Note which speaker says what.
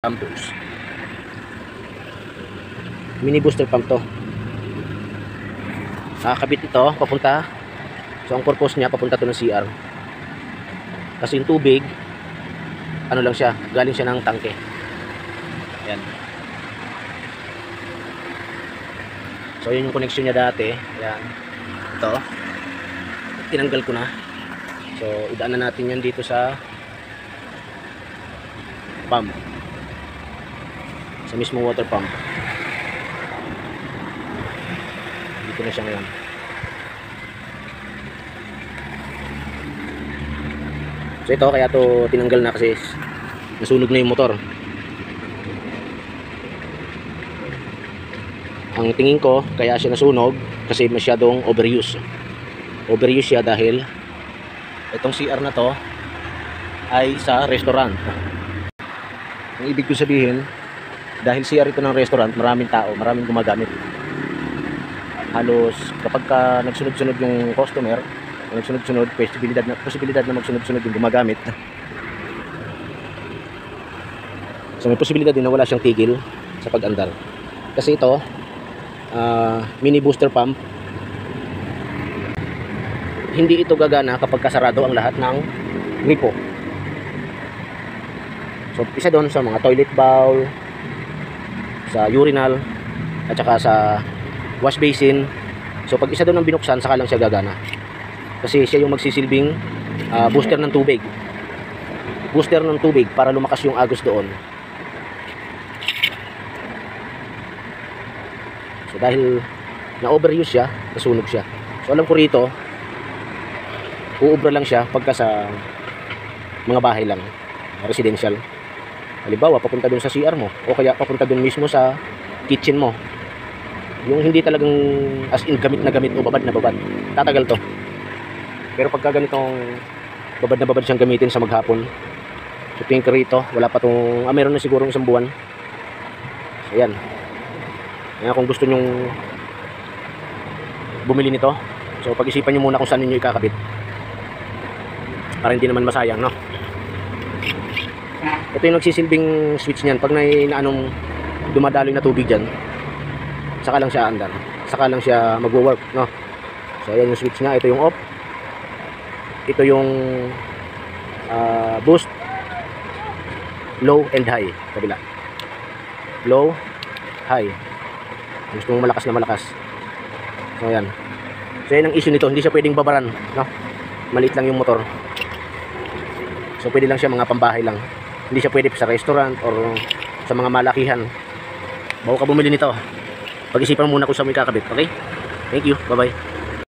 Speaker 1: Campus. Mini booster pump to. Nakakabit ito papunta. So ang purpose niya papunta to ng CR. Kasi yung tubig ano lang siya, galing siya ng tangke. Ayan. So yun yung connection niya dati. Ayan. Ito. Tinanggal ko na. So idaan na natin yan dito sa pump. Sa mismo water pump. Dito na siya ngayon. So ito kaya to tinanggal na kasi nasunog na yung motor. Ang tingin ko kaya siya nasunog kasi masyadong overuse. Overuse siya dahil itong CR na to ay sa restaurant. Ang ibig ko sabihin, dahil CR ito ng restaurant, maraming tao, maraming gumagamit. Halos kapag ka nagsunod-sunod yung customer, nagsunod-sunod, posibilidad na magsunod-sunod yung gumagamit. So may posibilidad din na wala siyang tigil sa pag-andar. Kasi ito, mini booster pump, hindi ito gagana kapag kasarado ang lahat ng gripo. So isa doon sa mga toilet bowl, sa urinal at saka sa wash basin. So pag isa doon ang binuksan, saka lang siya gagana. Kasi siya yung magsisilbing booster ng tubig. Booster ng tubig para lumakas yung agos doon. So dahil na-overuse siya, nasunog siya. So alam ko rito, uubra lang siya pagka sa mga bahay lang, residential. Halimbawa, papunta dun sa CR mo o kaya papunta dun mismo sa kitchen mo. Yung hindi talagang as in gamit na gamit o babad na babad, tatagal to. Pero pagka ganitong babad na babad siyang gamitin sa maghapon, so tingin ko rito, wala pa tong, meron na siguro isang buwan. So yan. Kaya kung gusto nyong bumili nito, so pag-isipan nyo muna kung saan ninyo ikakabit para hindi naman masayang, no? Ito yung nagsisilbing switch niyan. Pag naanong dumadaloy na tubig dyan, saka lang siya andar, saka lang siya magwo-work, no? So ayan yung switch niya. Ito yung off, ito yung boost, low and high. Kabila, low, high. Gusto mong malakas na malakas. So ayan. So yan ang issue nito, hindi siya pwedeng babaran, no? Maliit lang yung motor. So pwede lang siya mga pambahay lang. Hindi siya pwede sa restaurant or sa mga malakihan. Bago ka bumili nito, pag-isipan muna kung saan mo ikakabit. Okay? Thank you. Bye-bye.